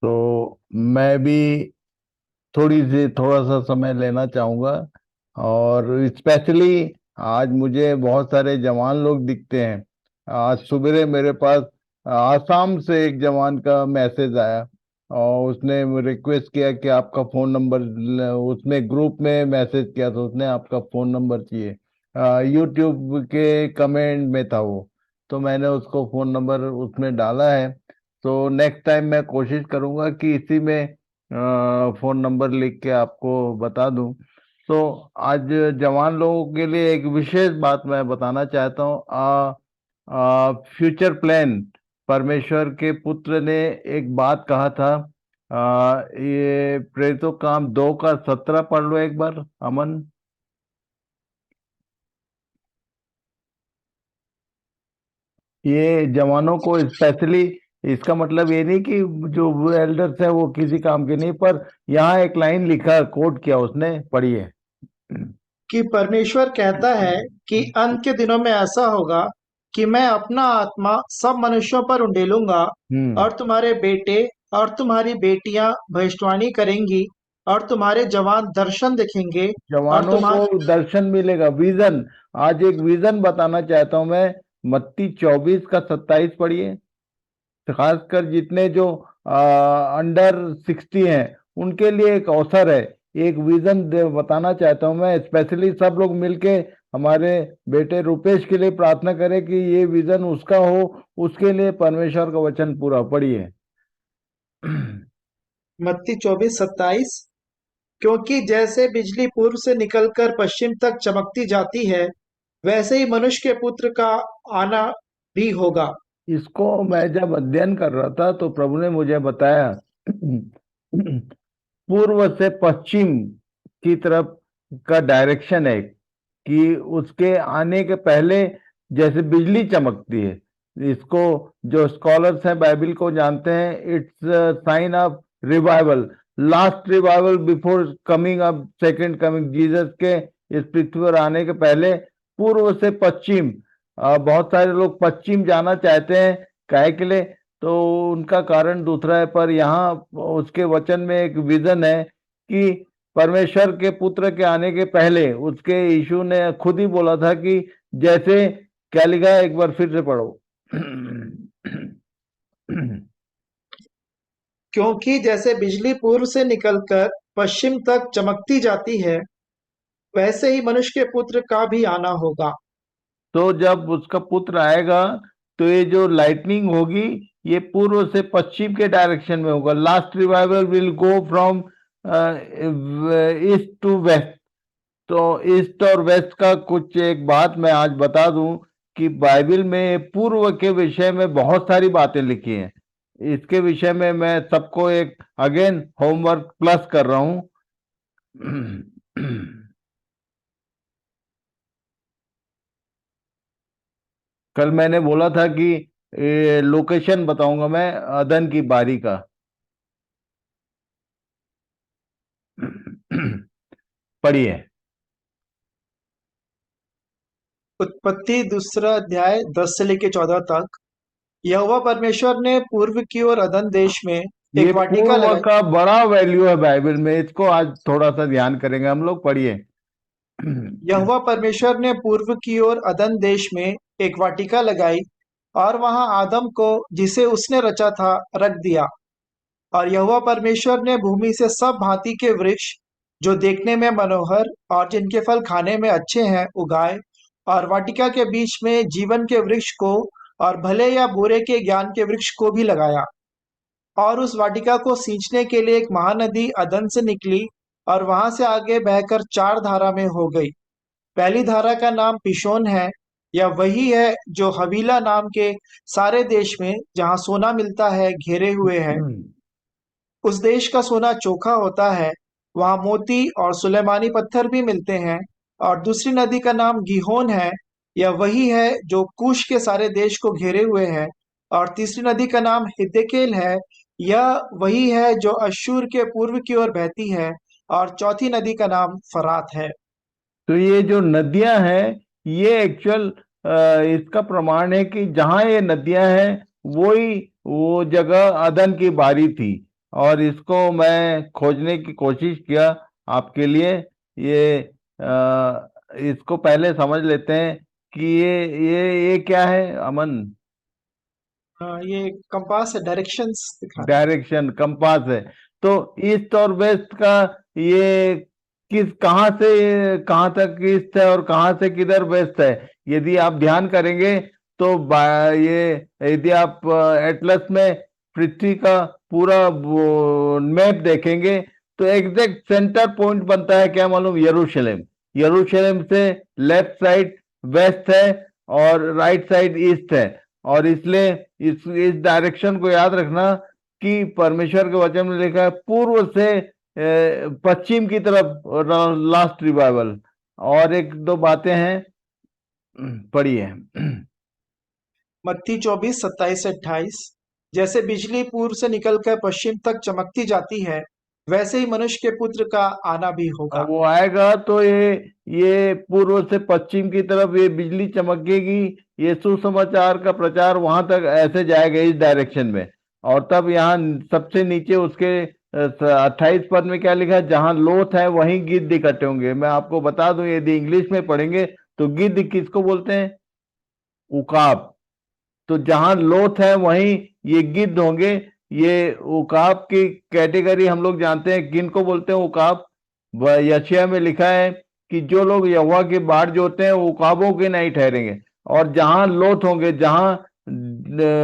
तो मैं भी थोड़ा सा समय लेना चाहूंगा। और स्पेशली आज मुझे बहुत सारे जवान लोग दिखते हैं। आज सुबह मेरे पास आसाम से एक जवान का मैसेज आया और उसने रिक्वेस्ट किया कि आपका फोन नंबर, उसमें ग्रुप में मैसेज किया तो उसने आपका फोन नंबर चाहिए। यूट्यूब के कमेंट में था वो। तो मैंने उसको फोन नंबर उसमें डाला है। तो नेक्स्ट टाइम मैं कोशिश करूंगा कि इसी में फोन नंबर लिख के आपको बता दूं। तो आज जवान लोगों के लिए एक विशेष बात मैं बताना चाहता हूँ। Future plan. परमेश्वर के पुत्र ने एक बात कहा था। ये प्रेरितों काम 2 का 17 पढ़ लो एक बार, अमन। ये जवानों को स्पेशली, इसका मतलब ये नहीं कि जो एल्डर्स है वो किसी काम के नहीं, पर यहाँ एक लाइन लिखा, कोट किया उसने, पढ़िए। कि परमेश्वर कहता है कि अंत के दिनों में ऐसा होगा कि मैं अपना आत्मा सब मनुष्यों पर उंडेलूंगा, हम्म। और तुम्हारे बेटे और तुम्हारी बेटियां भविष्यवाणी करेंगी, और तुम्हारे जवान दर्शन देखेंगे, और जवानों को तुम्हारे दर्शन मिलेगा, विजन। आज एक विजन बताना चाहता हूं मैं। मत्ती 24 का 27 पढ़िए। खासकर जितने जो अंडर 60 हैं उनके लिए एक अवसर है। एक विजन बताना चाहता हूं मैं, स्पेशली सब लोग मिलके हमारे बेटे रुपेश के लिए प्रार्थना करें कि ये विजन उसका हो। उसके लिए परमेश्वर का वचन पूरा पढ़िए। मत्ती 24:27। क्योंकि जैसे बिजली पूर्व से निकलकर पश्चिम तक चमकती जाती है, वैसे ही मनुष्य के पुत्र का आना भी होगा। इसको मैं जब अध्ययन कर रहा था तो प्रभु ने मुझे बताया, पूर्व से पश्चिम की तरफ का डायरेक्शन है कि उसके आने के पहले जैसे बिजली चमकती है। इसको जो स्कॉलर्स हैं बाइबल को जानते हैं, it's sign of revival, last revival before coming of second coming Jesus के इस पृथ्वी पर आने के पहले। पूर्व से पश्चिम, बहुत सारे लोग पश्चिम जाना चाहते हैं, काहे के लिए? तो उनका कारण दूसरा है, पर यहाँ उसके वचन में एक विजन है कि परमेश्वर के पुत्र के आने के पहले उसके यीशु ने खुद ही बोला था कि जैसे, क्या लिखा है, एक बार फिर से पढ़ो। क्योंकि जैसे बिजली पूर्व से निकलकर पश्चिम तक चमकती जाती है, वैसे ही मनुष्य के पुत्र का भी आना होगा। तो जब उसका पुत्र आएगा तो ये जो लाइटनिंग होगी ये पूर्व से पश्चिम के डायरेक्शन में होगा। Last revival will go from east to west. तो ईस्ट और वेस्ट का कुछ एक बात मैं आज बता दूं कि बाइबल में पूर्व के विषय में बहुत सारी बातें लिखी हैं। इसके विषय में मैं सबको एक अगेन होमवर्क प्लस कर रहा हूं। कल मैंने बोला था कि लोकेशन बताऊंगा मैं अदन की बारी का। पढ़िए। उत्पत्ति दूसरा अध्याय 10 से लेकर 14 तक। यहोवा परमेश्वर ने पूर्व की ओर अदन देश में ये एक वाटिका पूर्व लगाई। का बड़ा वैल्यू है बाइबल में, इसको आज थोड़ा सा ध्यान करेंगे हम लोग। पढ़िए। यहोवा परमेश्वर ने पूर्व की ओर अदन देश में एक वाटिका लगाई, और वहां आदम को, जिसे उसने रचा था, रख दिया। और यहोवा परमेश्वर ने भूमि से सब भांति के वृक्ष, जो देखने में मनोहर और जिनके फल खाने में अच्छे हैं, उगाए, और वाटिका के बीच में जीवन के वृक्ष को, और भले या बुरे के ज्ञान के वृक्ष को भी लगाया। और उस वाटिका को सींचने के लिए एक महानदी अदन से निकली, और वहां से आगे बहकर चार धारा में हो गई। पहली धारा का नाम पिशोन है। यह वही है जो हवीला नाम के सारे देश में, जहां सोना मिलता है, घेरे हुए है। उस देश का सोना चोखा होता है, वहां मोती और सुलेमानी पत्थर भी मिलते हैं। और दूसरी नदी का नाम गीहोन है। यह वही है जो कूश के सारे देश को घेरे हुए है। और तीसरी नदी का नाम हिद्देकेल है। यह वही है जो अश्शूर के पूर्व की ओर बहती है। और चौथी नदी का नाम फरात है। तो ये जो नदियां हैं, ये एक्चुअल इसका प्रमाण है कि जहां ये नदियां हैं वही वो जगह अदन की बारी थी। और इसको मैं खोजने की कोशिश किया आपके लिए। ये इसको पहले समझ लेते हैं कि ये क्या है, अमन? ये कंपास है, डायरेक्शंस दिखा रहा डायरेक्शन, कंपास है। तो ईस्ट और वेस्ट का ये किस, कहाँ से कहाँ तक ईस्ट है और कहाँ से किधर वेस्ट है, यदि आप ध्यान करेंगे तो ये यदि आप एटलस में पृथ्वी का पूरा मैप देखेंगे तो एग्जैक्ट सेंटर पॉइंट बनता है, क्या मालूम? यरूशलेम। यरूशलेम से लेफ्ट साइड वेस्ट है और राइट साइड ईस्ट है। और इसलिए इस डायरेक्शन को याद रखना कि परमेश्वर के वचन में लिखा है पूर्व से पश्चिम की तरफ लास्ट रिवाइवल। और एक दो बातें हैं, पढ़िए। मत्ती 24:27 से 28। जैसे बिजली पूर्व से निकलकर पश्चिम तक चमकती जाती है, वैसे ही मनुष्य के पुत्र का आना भी और होगा। वो आएगा तो ये पूर्व से पश्चिम की तरफ ये बिजली चमकेगी। ये सुसमाचार का प्रचार वहां तक ऐसे जाएगा इस डायरेक्शन में। और तब यहाँ सबसे नीचे उसके 28 पद में क्या लिखा है? जहां लोथ है वहीं गिद्ध इकट्ठे होंगे। मैं आपको बता दूं, यदि इंग्लिश में पढ़ेंगे तो गिद्ध किसको बोलते हैं? उकाब। तो जहां लोथ है वहीं ये गिद्ध होंगे। ये उकाब की कैटेगरी हम लोग जानते हैं, किन को बोलते हैं उकाब? यशायाह में लिखा है कि जो लोग यहोवा की बाट जोते हैं वो उकाबों के नहीं ठहरेंगे। और जहां लोथ होंगे, जहां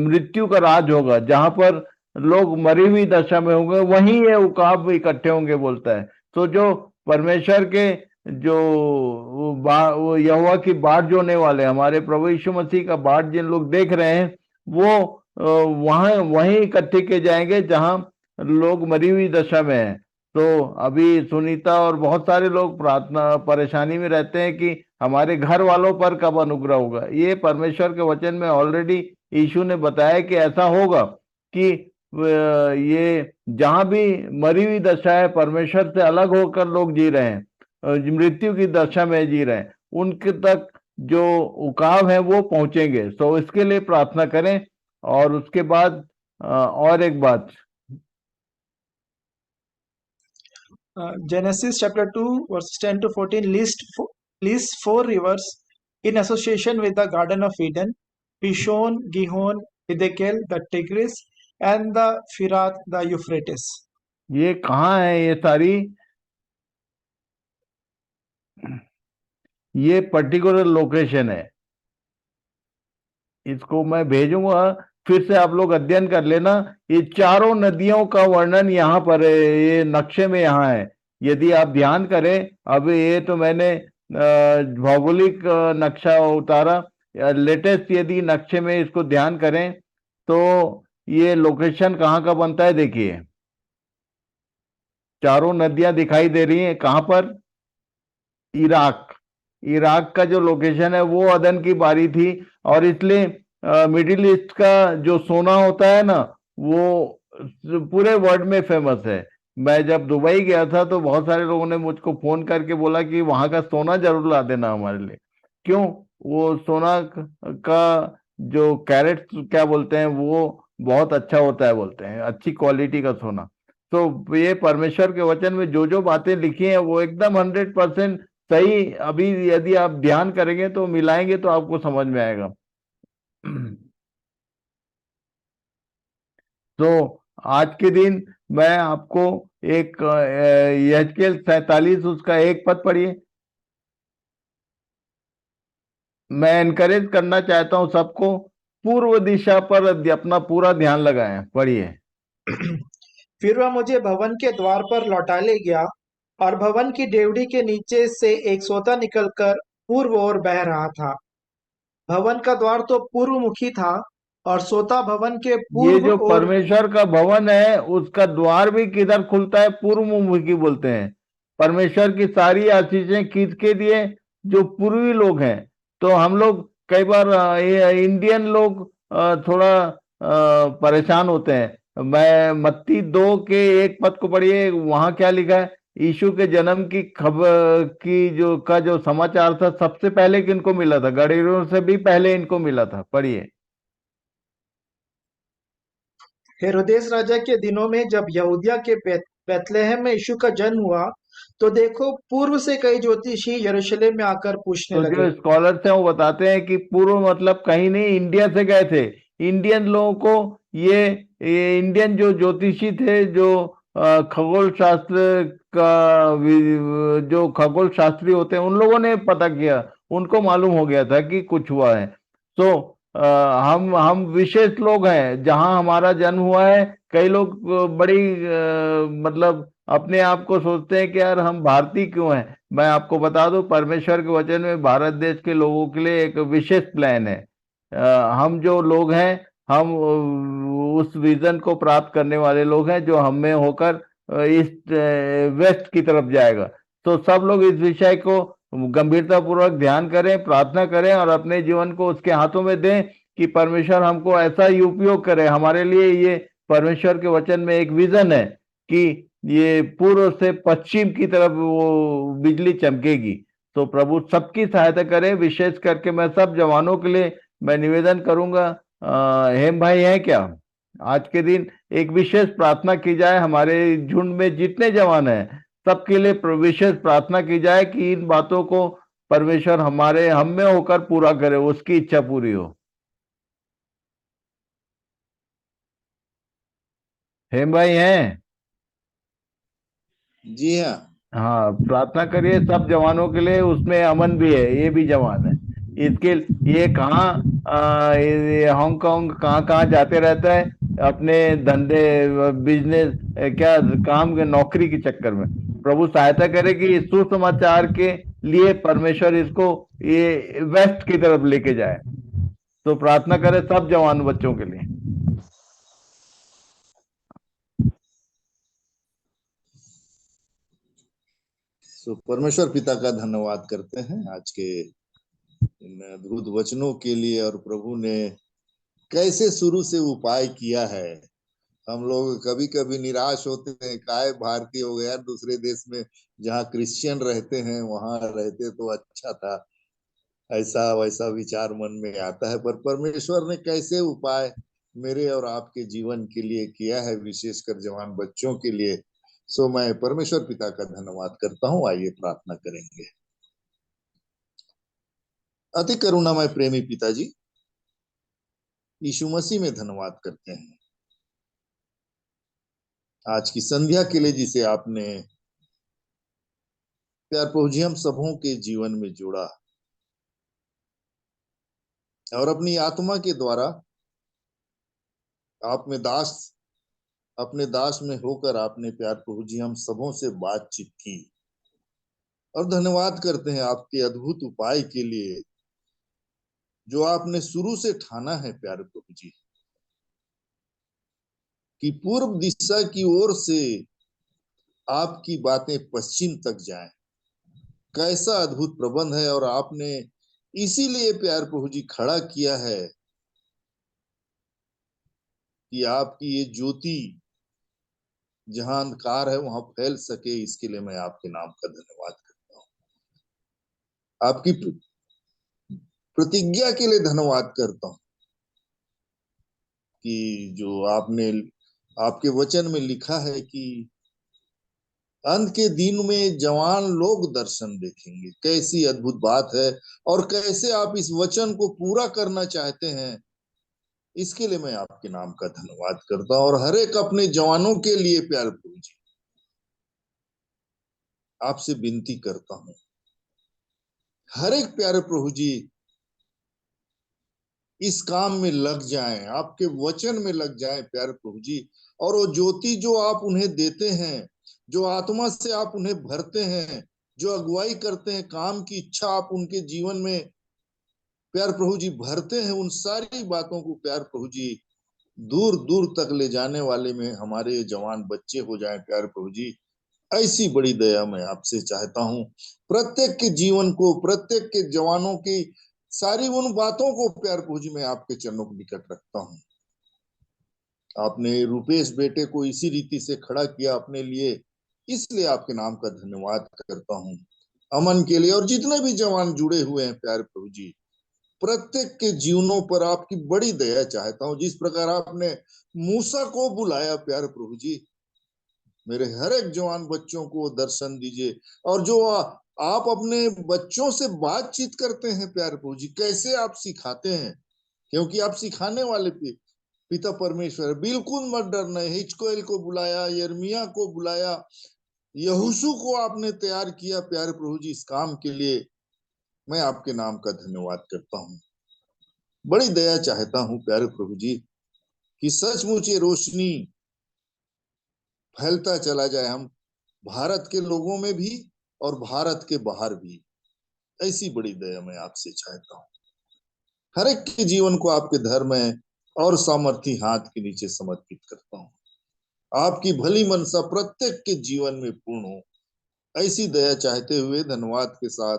मृत्यु का राज होगा, जहां पर लोग मरी हुई दशा में होंगे, वहीं ये उकाब इकट्ठे होंगे बोलता है। तो जो परमेश्वर के जो वो यहोवा की बाट जोने वाले, हमारे प्रभु यीशु मसीह का बाट जिन लोग देख रहे हैं, वो वहां वहीं इकट्ठे किए जाएंगे जहां लोग मरी हुई दशा में हैं। तो अभी सुनीता और बहुत सारे लोग प्रार्थना परेशानी में रहते हैं कि हमारे घर वालों पर कब अनुग्रह होगा। ये परमेश्वर के वचन में ऑलरेडी यीशु ने बताया कि ऐसा होगा कि ये जहां भी मरी हुई दशा है, परमेश्वर से अलग होकर लोग जी रहे हैं, मृत्यु की दशा में जी रहे हैं, उनके तक जो उकाब है वो पहुंचेंगे। तो इसके लिए प्रार्थना करें। और उसके बाद और एक बात, Genesis chapter 2 verses 10 to 14 lists four rivers in association with the Garden of Eden: Pishon, Gihon, Hiddekel, the Tigris, and the Firat, the Euphrates. ये कहाँ है ये सारी? ये पर्टिकुलर लोकेशन है, इसको मैं भेजूंगा, फिर से आप लोग अध्ययन कर लेना। ये चारों नदियों का वर्णन यहाँ पर है, ये नक्शे में यहाँ है। यदि आप ध्यान करें, अब ये तो मैंने भौगोलिक नक्शा उतारा, लेटेस्ट यदि नक्शे में इसको ध्यान करें तो ये लोकेशन कहाँ का बनता है, देखिए। चारों नदियां दिखाई दे रही हैं कहाँ पर? इराक। इराक का जो लोकेशन है वो अदन की बारी थी। और इसलिए मिडिल ईस्ट का जो सोना होता है ना, वो पूरे वर्ल्ड में फेमस है। मैं जब दुबई गया था तो बहुत सारे लोगों ने मुझको फोन करके बोला कि वहां का सोना जरूर ला देना हमारे लिए। क्यों? वो सोना का जो कैरेट क्या बोलते हैं, वो बहुत अच्छा होता है बोलते हैं, अच्छी क्वालिटी का सोना। तो ये परमेश्वर के वचन में जो जो बातें लिखी हैं वो एकदम 100% सही। अभी यदि आप ध्यान करेंगे तो मिलाएंगे तो आपको समझ में आएगा। तो आज के दिन मैं आपको एक यहेजकेल 47 उसका एक पद पढ़िए। मैं एनकरेज करना चाहता हूं सबको, पूर्व दिशा पर अपना पूरा ध्यान लगाएं। पढ़िए। फिर वह मुझे भवन के द्वार पर लौटा ले गया, और भवन की डेवढ़ी के नीचे से एक सोता निकलकर पूर्व ओर बह रहा था। भवन का द्वार तो पूर्वमुखी था, और सोता भवन के ये पूर्व जो ओर। परमेश्वर का भवन है उसका द्वार भी किधर खुलता है? पूर्वमुखी बोलते हैं। परमेश्वर की सारी आशीषें किसके लिए? जो पूर्वी लोग हैं। तो हम लोग कई बार ये इंडियन लोग थोड़ा परेशान होते हैं। मैं मत्ती 2 के एक पद को पढ़िए, वहां क्या लिखा है? यीशु के जन्म की खबर की जो समाचार था, सबसे पहले किनको मिला था? गलीलियों से भी पहले इनको मिला था। पढ़िए। हेरोदेस राजा के दिनों में जब यहूदिया के बैतलहम में यीशु का जन्म हुआ, तो देखो पूर्व से कई ज्योतिषी यरूशलेम में आकर पूछने तो लगे। जो स्कॉलर्स हैं वो बताते हैं कि पूर्व मतलब कहीं नहीं, इंडिया से गए थे। इंडियन लोगों को ये इंडियन जो ज्योतिषी थे, जो खगोल शास्त्र का जो खगोल शास्त्री होते हैं, उन लोगों ने पता किया। उनको मालूम हो गया था कि कुछ हुआ है। तो हम विशेष लोग हैं जहां हमारा जन्म हुआ है। कई लोग बड़ी मतलब अपने आप को सोचते हैं कि यार हम भारतीय क्यों हैं। मैं आपको बता दूं, परमेश्वर के वचन में भारत देश के लोगों के लिए एक विशेष प्लान है। हम जो लोग हैं, हम उस विजन को प्राप्त करने वाले लोग हैं जो हम में होकर ईस्ट वेस्ट की तरफ जाएगा। तो सब लोग इस विषय को गंभीरता पूर्वक ध्यान करें, प्रार्थना करें और अपने जीवन को उसके हाथों में दें कि परमेश्वर हमको ऐसा ही उपयोग करे। हमारे लिए ये परमेश्वर के वचन में एक विजन है कि ये पूर्व से पश्चिम की तरफ वो बिजली चमकेगी। तो प्रभु सबकी सहायता करे। विशेष करके मैं सब जवानों के लिए मैं निवेदन करूंगा। हेम भाई हैं क्या? आज के दिन एक विशेष प्रार्थना की जाए, हमारे झुंड में जितने जवान हैं सबके लिए विशेष प्रार्थना की जाए कि इन बातों को परमेश्वर हमारे हम में होकर पूरा करे, उसकी इच्छा पूरी हो। हेम भाई हैं? जी हाँ। हाँ, प्रार्थना करिए सब जवानों के लिए। उसमें अमन भी है, ये भी जवान है। इसके ये कहाँ ये हांगकांग कहाँ कहाँ जाते रहता है अपने धंधे, बिजनेस, क्या काम के नौकरी के चक्कर में। प्रभु सहायता करे कि इस सुसमाचार के लिए परमेश्वर इसको ये वेस्ट की तरफ लेके जाए। तो प्रार्थना करें सब जवान बच्चों के लिए। सो परमेश्वर पिता का धन्यवाद करते हैं आज के इन अद्भुत वचनों के लिए, और प्रभु ने कैसे शुरू से उपाय किया है। हम लोग कभी कभी निराश होते हैं, काय भारतीय हो गया दूसरे देश में जहाँ क्रिश्चियन रहते हैं वहां रहते तो अच्छा था, ऐसा वैसा विचार मन में आता है। पर परमेश्वर ने कैसे उपाय मेरे और आपके जीवन के लिए किया है, विशेषकर जवान बच्चों के लिए। सो मैं परमेश्वर पिता का धन्यवाद करता हूँ। आइए प्रार्थना करेंगे। अति करुणामय प्रेमी पिताजी, यीशु मसीह में धन्यवाद करते हैं आज की संध्या के लिए जिसे आपने प्यार पहुंची हम सबों के जीवन में जोड़ा, और अपनी आत्मा के द्वारा आप में दास अपने दास में होकर आपने प्यार पहुंची हम सबों से बातचीत की। और धन्यवाद करते हैं आपके अद्भुत उपाय के लिए जो आपने शुरू से ठाना है प्यार प्रभु जी, कि पूर्व दिशा की ओर से आपकी बातें पश्चिम तक जाएं। कैसा अद्भुत प्रबंध है, और आपने इसीलिए प्यार प्रभु जी खड़ा किया है कि आपकी ये ज्योति जहां अंधकार है वहां फैल सके। इसके लिए मैं आपके नाम का धन्यवाद करता हूँ। आपकी प्रतिज्ञा के लिए धन्यवाद करता हूँ कि जो आपने आपके वचन में लिखा है कि अंत के दिन में जवान लोग दर्शन देखेंगे। कैसी अद्भुत बात है, और कैसे आप इस वचन को पूरा करना चाहते हैं। इसके लिए मैं आपके नाम का धन्यवाद करता हूं, और हर एक अपने जवानों के लिए प्यार प्रभु जी आपसे विनती करता हूं, हर एक प्यारे प्रभु जी इस काम में लग जाएं, आपके वचन में लग जाएं प्यारे प्रभु जी। और वो ज्योति जो आप उन्हें देते हैं, जो आत्मा से आप उन्हें भरते हैं, जो अगुवाई करते हैं, काम की इच्छा आप उनके जीवन में प्यार प्रभु जी भरते हैं, उन सारी बातों को प्यार प्रभु जी दूर दूर तक ले जाने वाले में हमारे जवान बच्चे हो जाएं प्यार प्रभु जी। ऐसी बड़ी दया मैं आपसे चाहता हूं। प्रत्येक के जीवन को, प्रत्येक के जवानों की सारी उन बातों को प्यार प्रभु जी मैं आपके चरणों के निकट रखता हूं। आपने रूपेश बेटे को इसी रीति से खड़ा किया अपने लिए, इसलिए आपके नाम का धन्यवाद करता हूं। अमन के लिए और जितने भी जवान जुड़े हुए हैं प्यारे प्रभु जी, प्रत्येक के जीवनों पर आपकी बड़ी दया चाहता हूं। जिस प्रकार आपने मूसा को बुलाया प्यारे प्रभु जी, मेरे हर एक जवान बच्चों को दर्शन दीजिए। और जो आप अपने बच्चों से बातचीत करते हैं प्यारे प्रभु जी, कैसे आप सिखाते हैं, क्योंकि आप सिखाने वाले पिता परमेश्वर है। बिल्कुल मत डरना। हिचकोएल को बुलाया, यर्मिया को बुलाया, यहोशू को आपने तैयार किया प्यारे प्रभु जी इस काम के लिए। मैं आपके नाम का धन्यवाद करता हूँ। बड़ी दया चाहता हूँ प्यारे प्रभु जी कि सचमुच ये रोशनी फैलता चला जाए, हम भारत के लोगों में भी और भारत के बाहर भी। ऐसी बड़ी दया मैं आपसे चाहता हूँ। हर एक के जीवन को आपके धर्म और सामर्थी हाथ के नीचे समर्पित करता हूँ। आपकी भली मनसा प्रत्येक के जीवन में पूर्ण हो, ऐसी दया चाहते हुए धन्यवाद के साथ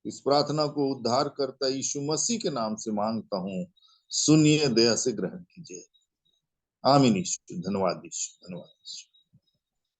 इस प्रार्थना को उद्धार करता यीशु मसीह के नाम से मांगता हूँ। सुनिए, दया से ग्रहण कीजिए। आमीन। यीशु धन्यवाद, यीशु धन्यवाद।